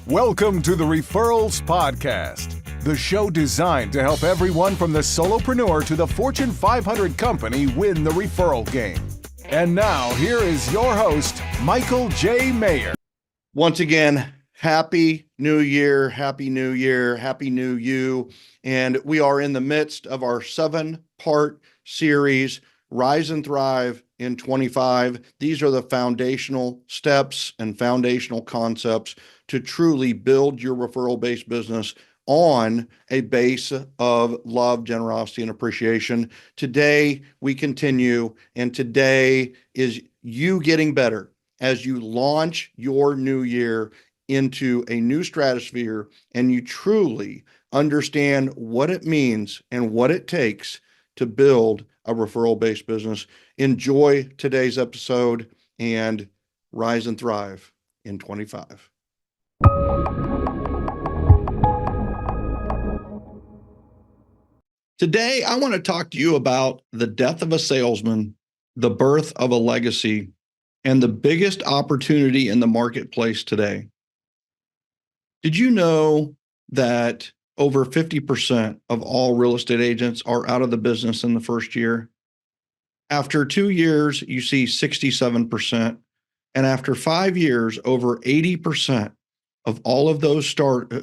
Welcome to the Referrals Podcast, the show designed to help everyone from the solopreneur to the Fortune 500 company win the referral game. And now, here is your host, Michael J. Maher. Once again, Happy New Year, Happy New Year, Happy New You. And we are in the midst of our 7-part series, Rise and Thrive in 25. These are the foundational steps and foundational concepts to truly build your referral-based business on a base of love, generosity, and appreciation. Today, we continue, and today is you getting better as you launch your new year into a new stratosphere and you truly understand what it means and what it takes to build a referral-based business. Enjoy today's episode and rise and thrive in 25. Today, I want to talk to you about the death of a salesman, the birth of a legacy, and the biggest opportunity in the marketplace today. Did you know that over 50% of all real estate agents are out of the business in the first year? After 2 years, you see 67%. And after 5 years, over 80% of all of those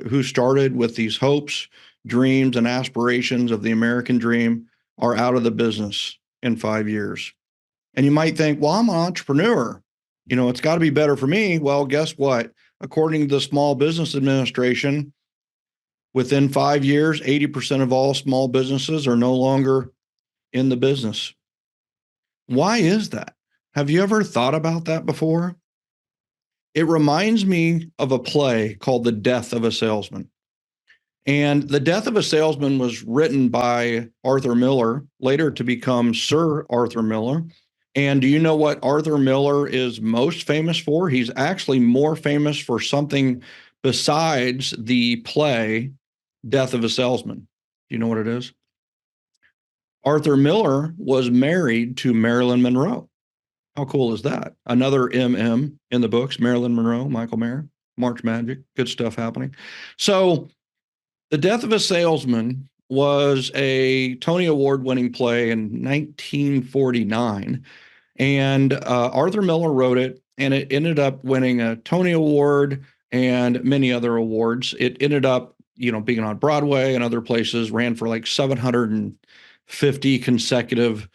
who started with these hopes, dreams, and aspirations of the American dream are out of the business in 5 years. And you might think, well, I'm an entrepreneur. It's got to be better for me. Well, guess what? According to the Small Business Administration, within 5 years, 80% of all small businesses are no longer in the business. Why is that? Have you ever thought about that before? It reminds me of a play called The Death of a Salesman. And The Death of a Salesman was written by Arthur Miller, later to become Sir Arthur Miller. And do you know what Arthur Miller is most famous for? He's actually more famous for something besides the play Death of a Salesman. Do you know what it is? Arthur Miller was married to Marilyn Monroe. How cool is that? Another MM in the books, Marilyn Monroe, Michael Maher, March Magic, good stuff happening. So The Death of a Salesman was a Tony Award-winning play in 1949. And Arthur Miller wrote it, and it ended up winning a Tony Award and many other awards. It ended up, being on Broadway and other places, ran for like 750 consecutive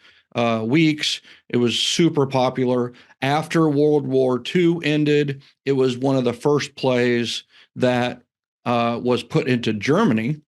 weeks. It was super popular. After World War II ended, it was one of the first plays that was put into Germany.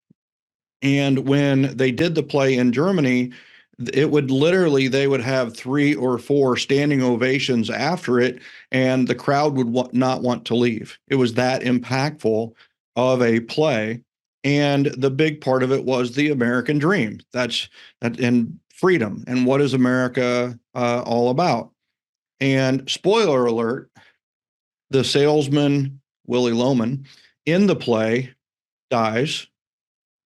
And when they did the play in Germany, they would have 3 or 4 standing ovations after it, and the crowd would not want to leave. It was that impactful of a play. And the big part of it was the American dream. That and freedom. And what is America all about? And spoiler alert, the salesman, Willie Loman, in the play dies.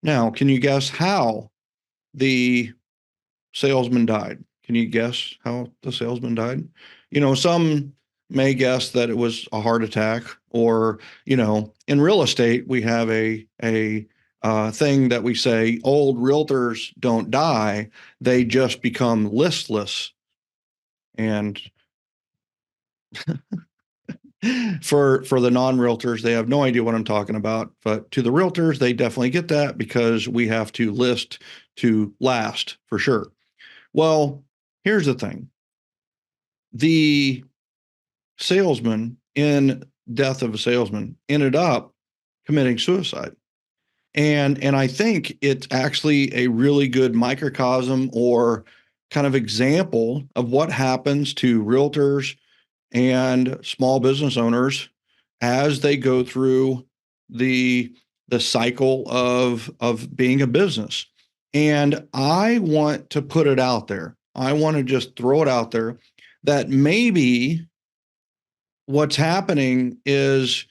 Now, can you guess how the salesman died? Can you guess how the salesman died? Some may guess that it was a heart attack, or, in real estate, we have a thing that we say, old realtors don't die, they just become listless. And for the non-realtors, they have no idea what I'm talking about. But to the realtors, they definitely get that, because we have to list to last for sure. Well, here's the thing. The salesman in Death of a Salesman ended up committing suicide. And I think it's actually a really good microcosm or kind of example of what happens to realtors and small business owners as they go through the cycle of being a business. And I want to put it out there. I want to just throw it out there that maybe what's happening is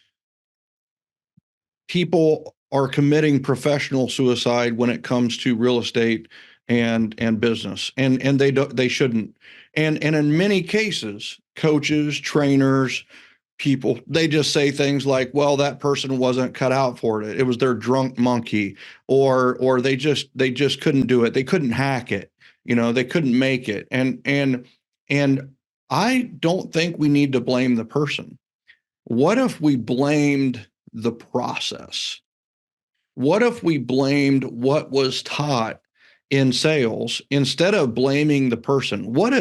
people are committing professional suicide when it comes to real estate and business, and they shouldn't. And in many cases, coaches, trainers, people, they just say things like, well, that person wasn't cut out for it. It was their drunk monkey, or they just couldn't do it. They couldn't hack it. They couldn't make it. And I don't think we need to blame the person. What if we blamed the process? What if we blamed what was taught in sales instead of blaming the person? What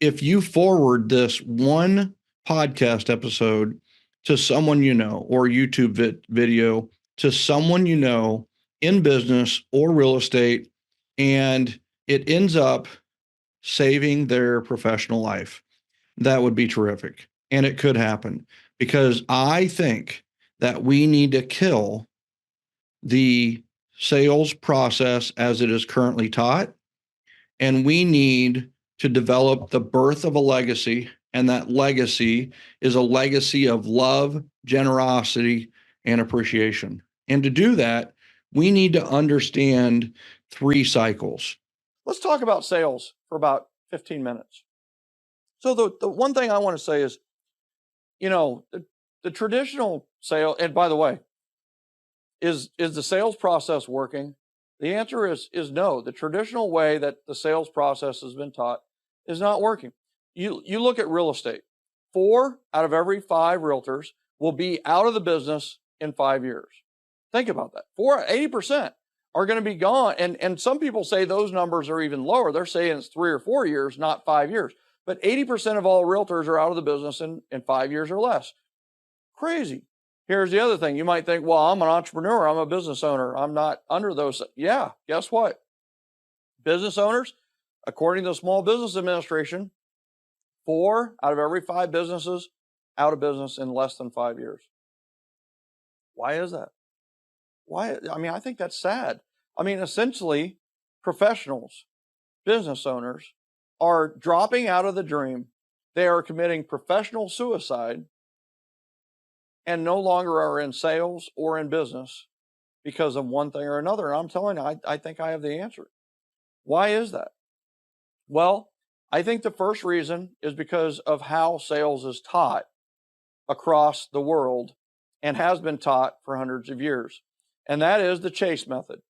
if you forward this one podcast episode to someone or YouTube video to someone in business or real estate, and it ends up saving their professional life? That would be terrific. And it could happen, because I think that we need to kill the sales process as it is currently taught, and we need to develop the birth of a legacy. And that legacy is a legacy of love, generosity, and appreciation. And to do that, we need to understand 3 cycles. Let's talk about sales for about 15 minutes. So the one thing I want to say is, the traditional sale, and by the way, is the sales process working? The answer is no. The traditional way that the sales process has been taught is not working. You look at real estate. 4 out of every 5 realtors will be out of the business in 5 years. Think about that. 80% are going to be gone. And some people say those numbers are even lower. They're saying it's 3 or 4 years, not 5 years. But 80% of all realtors are out of the business in 5 years or less. Crazy. Here's the other thing. You might think, well, I'm an entrepreneur. I'm a business owner. I'm not under those. Yeah, guess what? Business owners, according to the Small Business Administration, 4 out of every 5 businesses out of business in less than 5 years. Why is that? Why? I think that's sad. Essentially, professionals, business owners are dropping out of the dream. They are committing professional suicide and no longer are in sales or in business because of one thing or another. And I'm telling you, I think I have the answer. Why is that? Well, I think the first reason is because of how sales is taught across the world and has been taught for hundreds of years. And that is the chase method.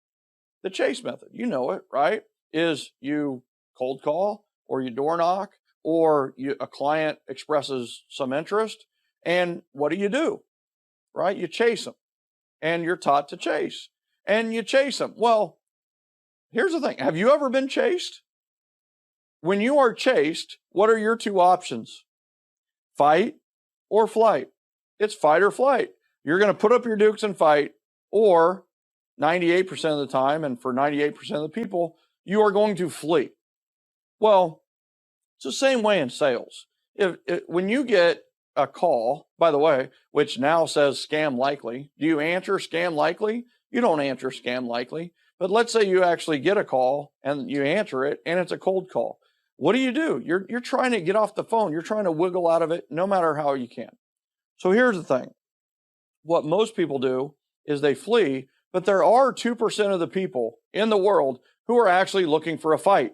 The chase method, you know it, right? Is you cold call, or you door knock, or a client expresses some interest, and what do? Right? You chase them, and you're taught to chase, and you chase them. Well, here's the thing. Have you ever been chased? When you are chased, what are your 2 options? Fight or flight. It's fight or flight. You're going to put up your dukes and fight, or 98% of the time, and for 98% of the people, you are going to flee. Well, it's the same way in sales. When you get a call, by the way, which now says scam likely, do you answer scam likely? You don't answer scam likely. But let's say you actually get a call and you answer it, and it's a cold call. What do? You're trying to get off the phone. You're trying to wiggle out of it no matter how you can. So here's the thing. What most people do is they flee, but there are 2% of the people in the world who are actually looking for a fight.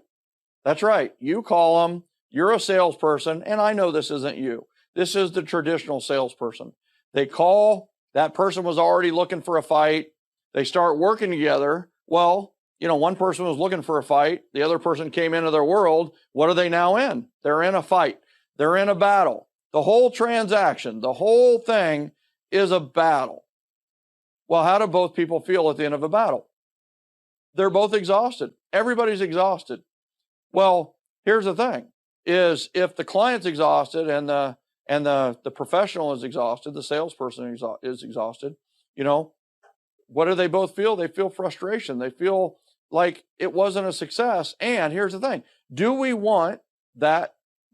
That's right. You call them, you're a salesperson, and I know this isn't you. This is the traditional salesperson. They call, that person was already looking for a fight. They start working together. Well, one person was looking for a fight. The other person came into their world. What are they now in? They're in a fight. They're in a battle. The whole transaction, the whole thing is a battle. Well, how do both people feel at the end of a battle? They're both exhausted. Everybody's exhausted. Well, here's the thing, is if the client's exhausted and the professional is exhausted, the salesperson is exhausted, what do they both feel? They feel frustration. They feel like it wasn't a success. And here's the thing. Do we want the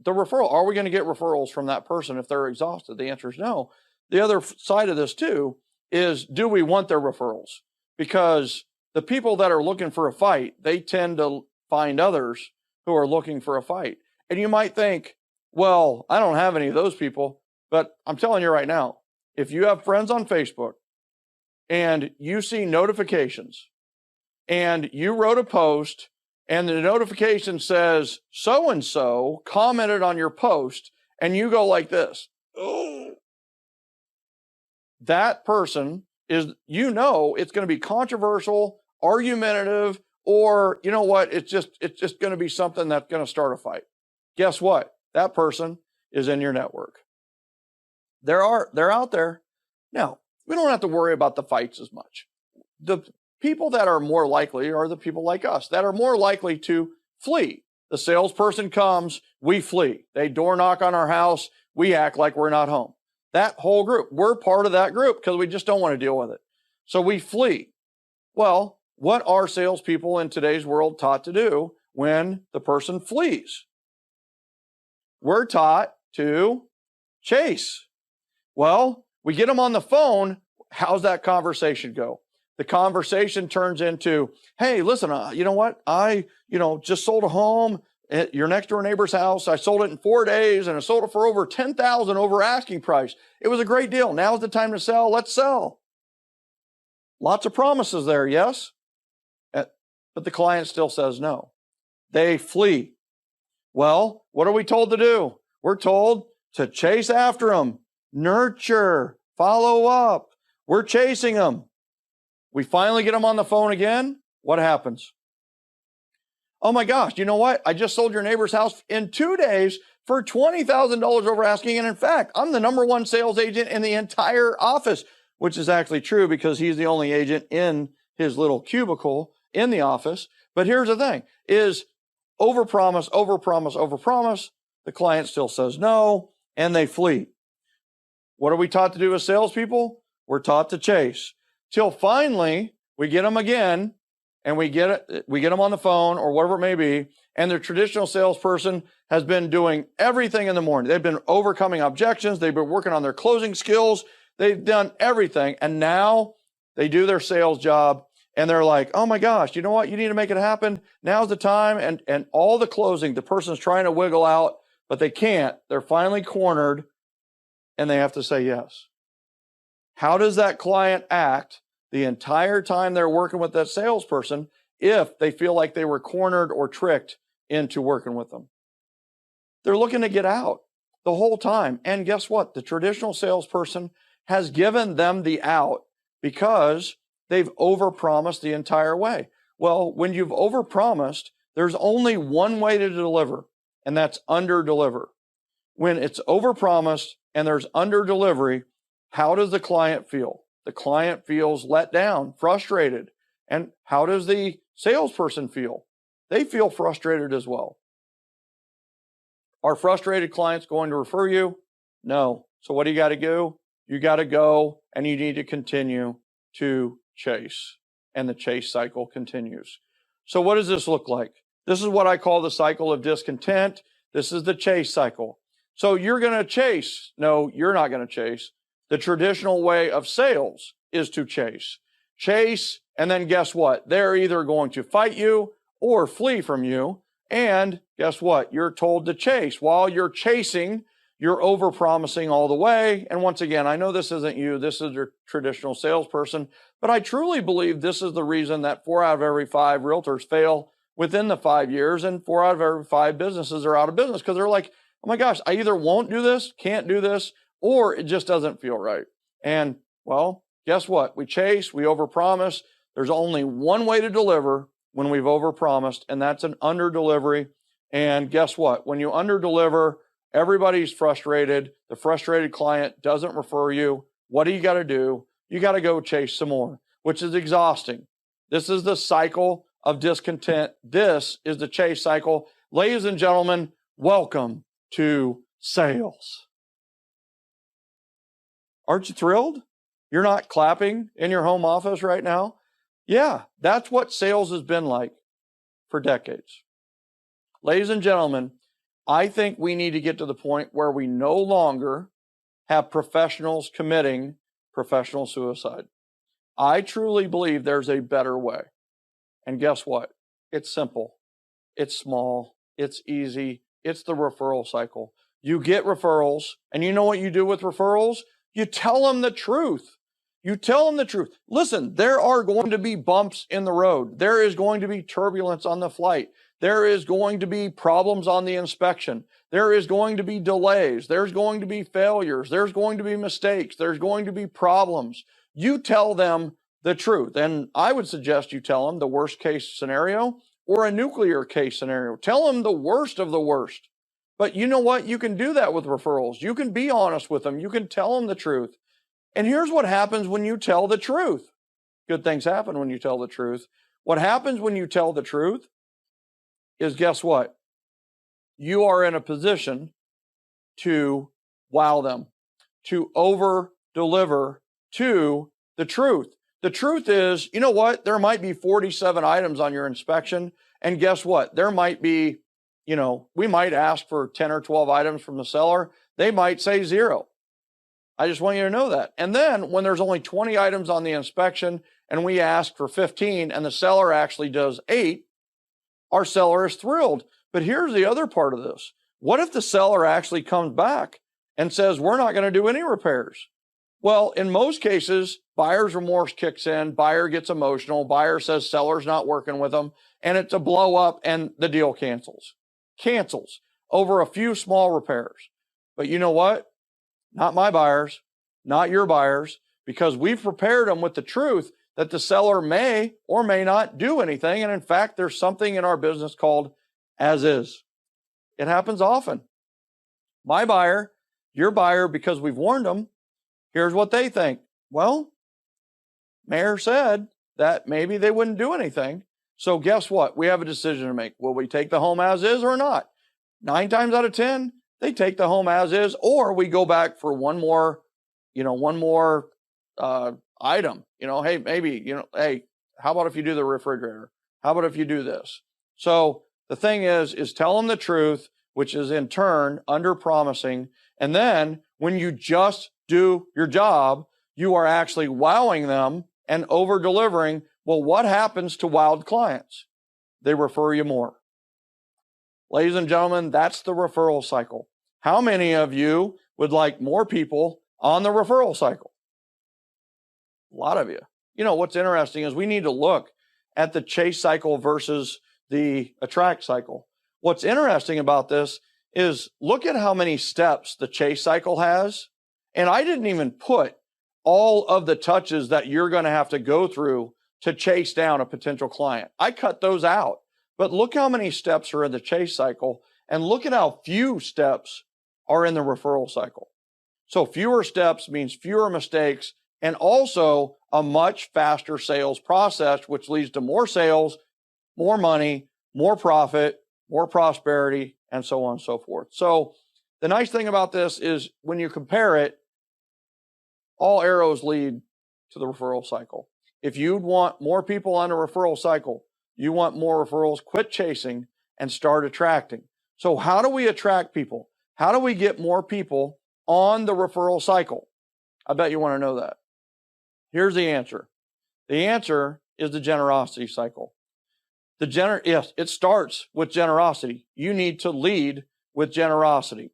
referral? Are we going to get referrals from that person if they're exhausted? The answer is no. The other side of this too is, do we want their referrals? Because the people that are looking for a fight, they tend to find others who are looking for a fight. And you might think, well, I don't have any of those people, but I'm telling you right now, if you have friends on Facebook and you see notifications and you wrote a post and the notification says so-and-so commented on your post, and you go like this, oh, that person is, it's going to be controversial, argumentative, or you know what? It's just going to be something that's going to start a fight. Guess what? That person is in your network. They're out there. Now, we don't have to worry about the fights as much. The people that are more likely are the people like us that are more likely to flee. The salesperson comes, we flee. They door knock on our house, we act like we're not home. That whole group, we're part of that group because we just don't want to deal with it. So we flee. Well, what are salespeople in today's world taught to do when the person flees? We're taught to chase. Well, we get them on the phone. How's that conversation go? The conversation turns into, hey, listen, you know what? I just sold a home at your next door neighbor's house. I sold it in 4 days and I sold it for over $10,000 over asking price. It was a great deal. Now's the time to sell. Let's sell. Lots of promises there, yes? But the client still says no. They flee. Well, what are we told to do? We're told to chase after them, nurture, follow up. We're chasing them. We finally get them on the phone again. What happens? Oh my gosh, you know what? I just sold your neighbor's house in 2 days for $20,000 over asking. And in fact, I'm the number one sales agent in the entire office, which is actually true because he's the only agent in his little cubicle in the office. But here's the thing is overpromise, overpromise, overpromise. The client still says no, and they flee. What are we taught to do as salespeople? We're taught to chase. Till finally we get them again and we get them on the phone or whatever it may be. And the traditional salesperson has been doing everything in the morning. They've been overcoming objections. They've been working on their closing skills. They've done everything. And now they do their sales job and they're like, oh my gosh, you know what? You need to make it happen. Now's the time. And all the closing, the person's trying to wiggle out, but they can't. They're finally cornered and they have to say yes. How does that client act the entire time they're working with that salesperson if they feel like they were cornered or tricked into working with them? They're looking to get out the whole time. And guess what? The traditional salesperson has given them the out because they've overpromised the entire way. Well, when you've overpromised, there's only one way to deliver, and that's under-deliver. When it's overpromised and there's under-delivery, how does the client feel? The client feels let down, frustrated. And how does the salesperson feel? They feel frustrated as well. Are frustrated clients going to refer you? No. So what do you got to do? You got to go and you need to continue to chase. And the chase cycle continues. So what does this look like? This is what I call the cycle of discontent. This is the chase cycle. So you're going to chase. No, you're not going to chase. The traditional way of sales is to chase. Chase, and then guess what? They're either going to fight you or flee from you. And guess what? You're told to chase. While you're chasing, you're overpromising all the way. And once again, I know this isn't you. This is your traditional salesperson. But I truly believe this is the reason that 4 out of every 5 realtors fail within the 5 years and 4 out of every 5 businesses are out of business because they're like, oh my gosh, I either won't do this, can't do this, or it just doesn't feel right. And well, guess what? We chase, we overpromise. There's only one way to deliver when we've overpromised, and that's an under-delivery. And guess what? When you under-deliver, everybody's frustrated. The frustrated client doesn't refer you. What do you got to do? You got to go chase some more, which is exhausting. This is the cycle of discontent. This is the chase cycle. Ladies and gentlemen, welcome to sales. Aren't you thrilled? You're not clapping in your home office right now? Yeah, that's what sales has been like for decades. Ladies and gentlemen, I think we need to get to the point where we no longer have professionals committing professional suicide. I truly believe there's a better way. And guess what? It's simple. It's small. It's easy. It's the referral cycle. You get referrals, and you know what you do with referrals? You tell them the truth. You tell them the truth. Listen, there are going to be bumps in the road. There is going to be turbulence on the flight. There is going to be problems on the inspection. There is going to be delays. There's going to be failures. There's going to be mistakes. There's going to be problems. You tell them the truth. And I would suggest you tell them the worst case scenario or a nuclear case scenario. Tell them the worst of the worst. But you know what? You can do that with referrals. You can be honest with them. You can tell them the truth. And here's what happens when you tell the truth. Good things happen when you tell the truth. What happens when you tell the truth is, guess what? You are in a position to wow them, to over deliver to the truth. The truth is, you know what? There might be 47 items on your inspection. And guess what? There might be, we might ask for 10 or 12 items from the seller. They might say 0. I just want you to know that. And then when there's only 20 items on the inspection and we ask for 15 and the seller actually does 8, our seller is thrilled. But here's the other part of this. What if the seller actually comes back and says, we're not going to do any repairs? Well, in most cases, buyer's remorse kicks in, buyer gets emotional, buyer says seller's not working with them, and it's a blow up and the deal cancels over a few small repairs. But you know what? Not my buyers, not your buyers, because we've prepared them with the truth that the seller may or may not do anything. And in fact, there's something in our business called as is. It happens often. My buyer, your buyer, because we've warned them, here's what they think. Well, Maher said that maybe they wouldn't do anything. So guess what? We have a decision to make. Will we take the home as is or not? 9 times out of 10, they take the home as is, or we go back for one more item. Hey, maybe, hey, how about if you do the refrigerator? How about if you do this? So the thing is tell them the truth, which is in turn under promising. And then when you just do your job, you are actually wowing them and over delivering. Well, what happens to wowed clients? They refer you more. Ladies and gentlemen, that's the referral cycle. How many of you would like more people on the referral cycle? A lot of you. What's interesting is we need to look at the chase cycle versus the attract cycle. What's interesting about this is look at how many steps the chase cycle has. And I didn't even put all of the touches that you're going to have to go through to chase down a potential client. I cut those out. But look how many steps are in the chase cycle, and look at how few steps are in the referral cycle. So fewer steps means fewer mistakes and also a much faster sales process, which leads to more sales, more money, more profit, more prosperity, and so on and so forth. So the nice thing about this is when you compare it, all arrows lead to the referral cycle. If you want more people on the referral cycle, you want more referrals, quit chasing and start attracting. So how do we attract people? How do we get more people on the referral cycle? I bet you want to know that. Here's the answer. The answer is the generosity cycle. Yes, it starts with generosity. You need to lead with generosity.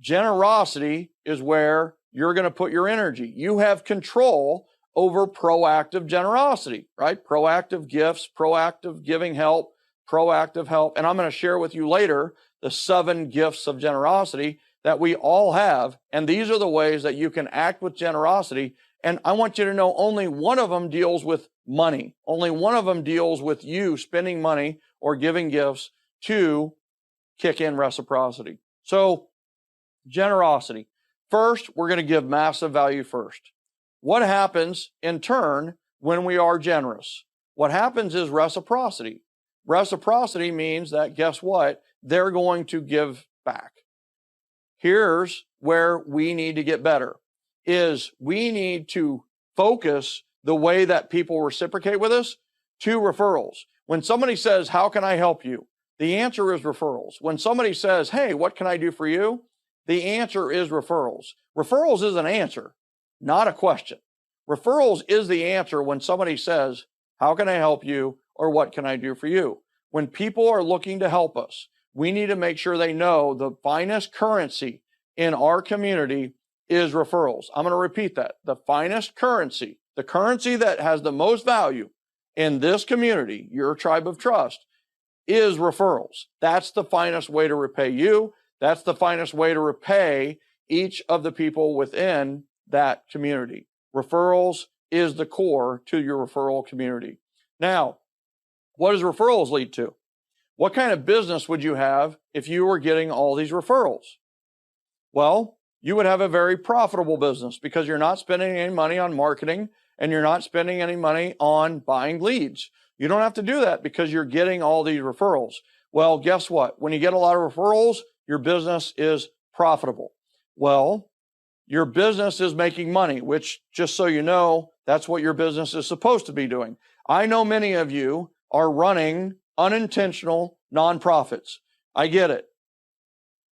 Generosity is where you're going to put your energy. You have control over proactive generosity, right? Proactive gifts, proactive giving help, proactive help. And I'm going to share with you later the 7 gifts of generosity that we all have. And these are the ways that you can act with generosity. And I want you to know only one of them deals with money. Only one of them deals with you spending money or giving gifts to kick in reciprocity. So generosity. First, we're going to give massive value first. What happens in turn when we are generous? What happens is reciprocity. Reciprocity means that, guess what? They're going to give back. Here's where we need to get better, is we need to focus the way that people reciprocate with us to referrals. When somebody says, how can I help you? The answer is referrals. When somebody says, hey, what can I do for you? The answer is referrals. Referrals is an answer, not a question. Referrals is the answer when somebody says, how can I help you? Or what can I do for you? When people are looking to help us, we need to make sure they know the finest currency in our community is referrals. I'm going to repeat that. The finest currency, the currency that has the most value in this community, your tribe of trust, is referrals. That's the finest way to repay you. That's the finest way to repay each of the people within that community. Referrals is the core to your referral community. Now, what does referrals lead to? What kind of business would you have if you were getting all these referrals? Well, you would have a very profitable business because you're not spending any money on marketing and you're not spending any money on buying leads. You don't have to do that because you're getting all these referrals. Well, guess what? When you get a lot of referrals, your business is profitable. Well, your business is making money, which, just so you know, that's what your business is supposed to be doing. I know many of you are running unintentional nonprofits. I get it.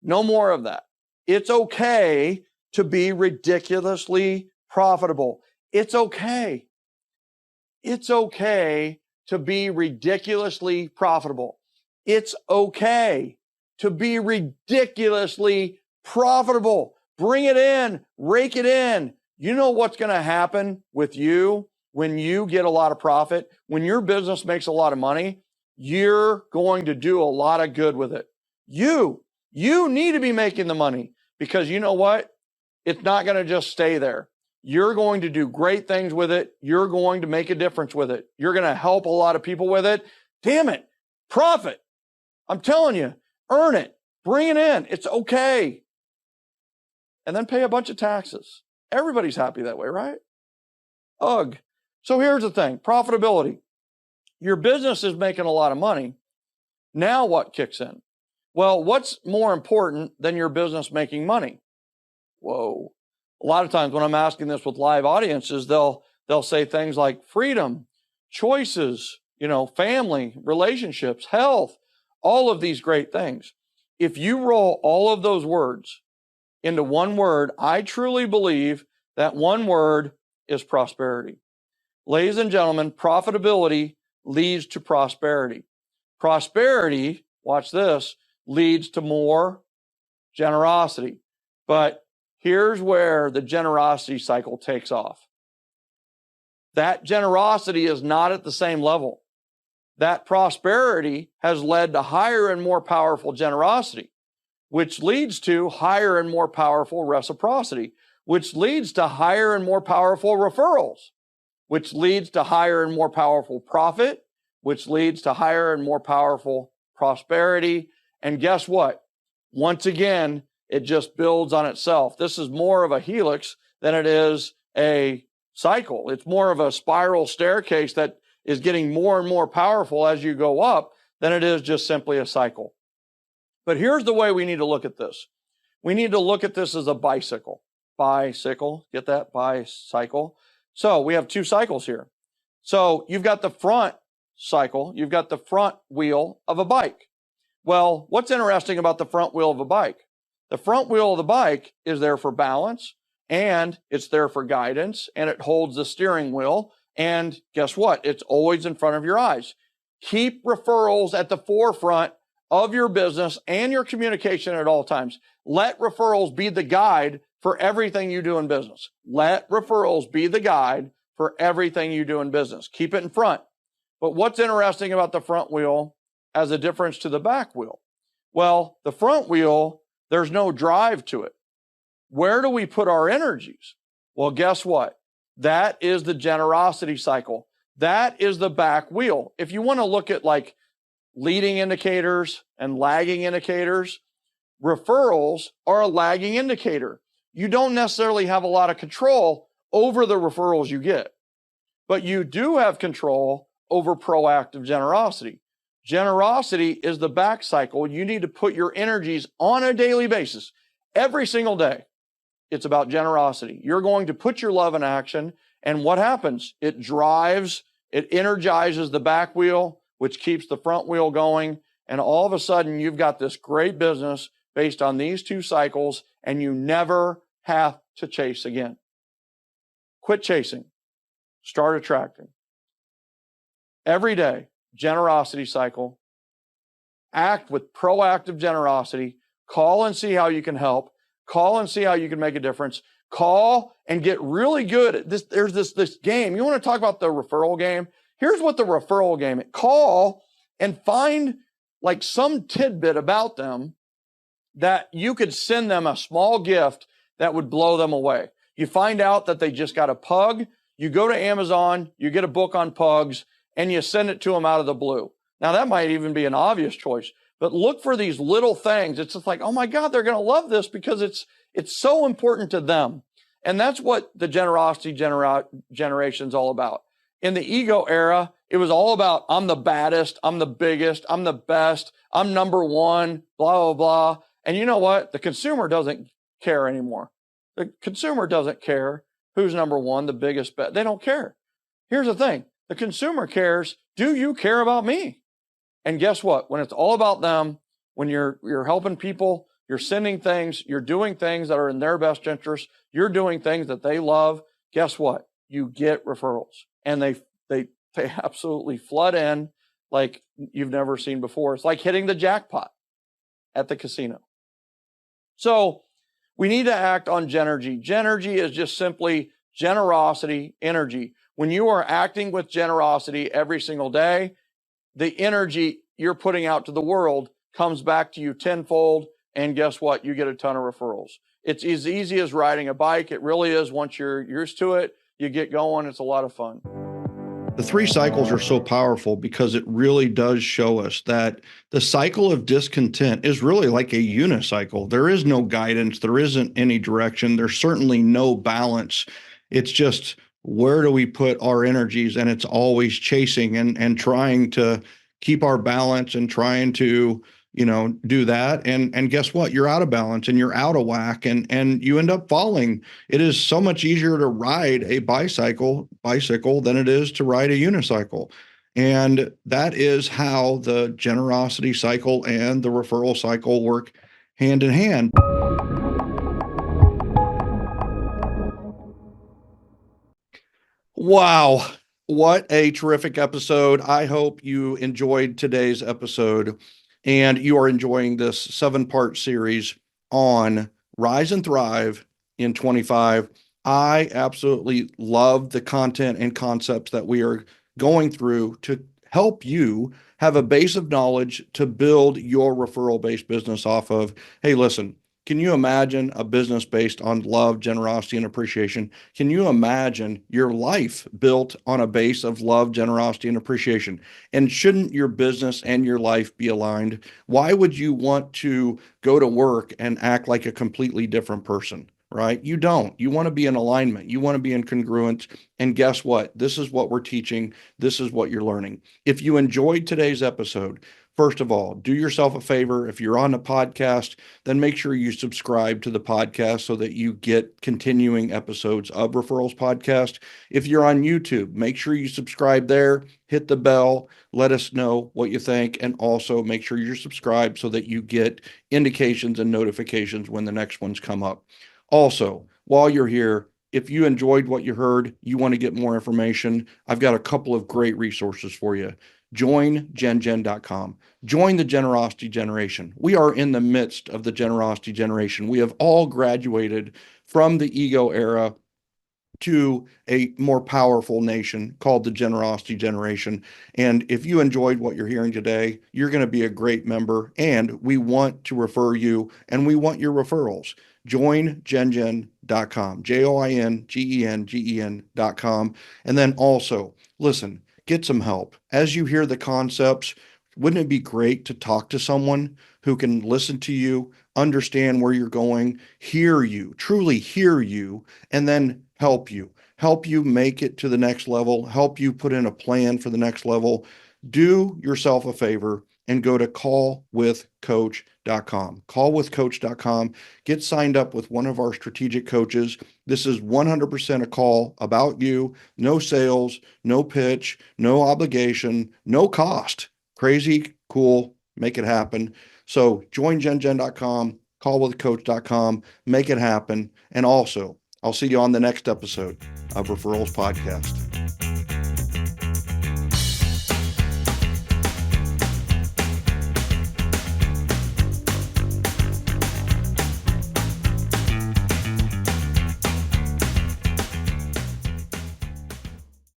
No more of that. It's okay to be ridiculously profitable. It's okay. It's okay to be ridiculously profitable. It's okay to be ridiculously profitable. Bring it in, rake it in. You know what's going to happen with you when you get a lot of profit? When your business makes a lot of money, you're going to do a lot of good with it. You need to be making the money because you know what? It's not going to just stay there. You're going to do great things with it. You're going to make a difference with it. You're going to help a lot of people with it. Damn it. Profit. I'm telling you, earn it. Bring it in. It's okay. And then pay a bunch of taxes. Everybody's happy that way, right? Ugh. So here's the thing. Profitability. Your business is making a lot of money. Now what kicks in? Well, what's more important than your business making money? Whoa. A lot of times when I'm asking this with live audiences, they'll say things like freedom, choices, family, relationships, health, all of these great things. If you roll all of those words into one word, I truly believe that one word is prosperity. Ladies and gentlemen, profitability leads to prosperity. Prosperity, watch this, leads to more generosity. But here's where the generosity cycle takes off. That generosity is not at the same level. That prosperity has led to higher and more powerful generosity, which leads to higher and more powerful reciprocity, which leads to higher and more powerful referrals, which leads to higher and more powerful profit, which leads to higher and more powerful prosperity. And guess what? Once again, it just builds on itself. This is more of a helix than it is a cycle. It's more of a spiral staircase that is getting more and more powerful as you go up than it is just simply a cycle. But here's the way we need to look at this. We need to look at this as a bicycle. Bicycle, get that? Bicycle. So we have two cycles here. So you've got the front cycle, you've got the front wheel of a bike. Well, what's interesting about the front wheel of a bike? The front wheel of the bike is there for balance, and it's there for guidance, and it holds the steering wheel. And guess what? It's always in front of your eyes. Keep referrals at the forefront of your business and your communication at all times. Let referrals be the guide for everything you do in business. Let referrals be the guide for everything you do in business. Keep it in front. But what's interesting about the front wheel as a difference to the back wheel? Well, the front wheel, there's no drive to it. Where do we put our energies? Well, guess what? That is the generosity cycle. That is the back wheel. If you want to look at like leading indicators and lagging indicators, referrals are a lagging indicator. You don't necessarily have a lot of control over the referrals you get, but you do have control over proactive generosity. Generosity is the back cycle. You need to put your energies on a daily basis. Every single day, it's about generosity. You're going to put your love in action, and what happens? It drives, it energizes the back wheel, which keeps the front wheel going, and all of a sudden, you've got this great business based on these two cycles, and you never have to chase again. Quit chasing. Start attracting. Every day, generosity cycle. Act with proactive generosity. Call and see how you can help. Call and see how you can make a difference. Call and get really good at this. There's this game. You want to talk about the referral game? Here's what the referral game is. Call and find like some tidbit about them that you could send them a small gift that would blow them away. You find out that they just got a pug, you go to Amazon, you get a book on pugs, and you send it to them out of the blue. Now, that might even be an obvious choice, but look for these little things. It's just like, oh my God, they're going to love this because it's so important to them. And that's what the generosity generation's all about. In the ego era, it was all about, I'm the baddest, I'm the biggest, I'm the best, I'm number one, blah, blah, blah. And you know what? The consumer doesn't care anymore. The consumer doesn't care who's number one, the biggest, best. They don't care. Here's the thing. The consumer cares, do you care about me? And guess what? When it's all about them, when you're helping people, you're sending things, you're doing things that are in their best interest, you're doing things that they love, guess what? You get referrals. And they absolutely flood in like you've never seen before. It's like hitting the jackpot at the casino. So we need to act on Genergy. Genergy is just simply generosity, energy. When you are acting with generosity every single day, the energy you're putting out to the world comes back to you tenfold. And guess what? You get a ton of referrals. It's as easy as riding a bike. It really is. Once you're used to it, you get going. It's a lot of fun. The 3 cycles are so powerful because it really does show us that the cycle of discontent is really like a unicycle. There is no guidance. There isn't any direction. There's certainly no balance. It's just, where do we put our energies? And it's always chasing and trying to keep our balance and trying to, do that. And guess what? You're out of balance and you're out of whack and you end up falling. It is so much easier to ride a bicycle than it is to ride a unicycle. And that is how the generosity cycle and the referral cycle work hand in hand. Wow. What a terrific episode. I hope you enjoyed today's episode and you are enjoying this 7-part series on Rise and Thrive in 25. I absolutely love the content and concepts that we are going through to help you have a base of knowledge to build your referral-based business off of. Hey, listen, can you imagine a business based on love, generosity, and appreciation? Can you imagine your life built on a base of love, generosity, and appreciation? And shouldn't your business and your life be aligned? Why would you want to go to work and act like a completely different person, right? You don't. You want to be in alignment. You want to be in congruence. And guess what? This is what we're teaching. This is what you're learning. If you enjoyed today's episode, first of all, do yourself a favor. If you're on the podcast, then make sure you subscribe to the podcast so that you get continuing episodes of Referrals Podcast. If you're on YouTube, make sure you subscribe there, hit the bell, let us know what you think, and also make sure you're subscribed so that you get indications and notifications when the next ones come up. Also, while you're here, if you enjoyed what you heard, you want to get more information, I've got a couple of great resources for you. Join gengen.com. Join the generosity generation. We are in the midst of the generosity generation. We have all graduated from the ego era to a more powerful nation called the generosity generation. And if you enjoyed what you're hearing today, you're going to be a great member, and we want to refer you and we want your referrals. Join gengen.com, joingen.com. And then also, listen, get some help. As you hear the concepts, wouldn't it be great to talk to someone who can listen to you, understand where you're going, hear you, truly hear you, and then help you make it to the next level, help you put in a plan for the next level? Do yourself a favor and go to callwithcoach.com. Callwithcoach.com. Get signed up with one of our strategic coaches. This is 100% a call about you. No sales, no pitch, no obligation, no cost. Crazy, cool, make it happen. So join gengen.com, callwithcoach.com, make it happen. And also, I'll see you on the next episode of Referrals Podcast.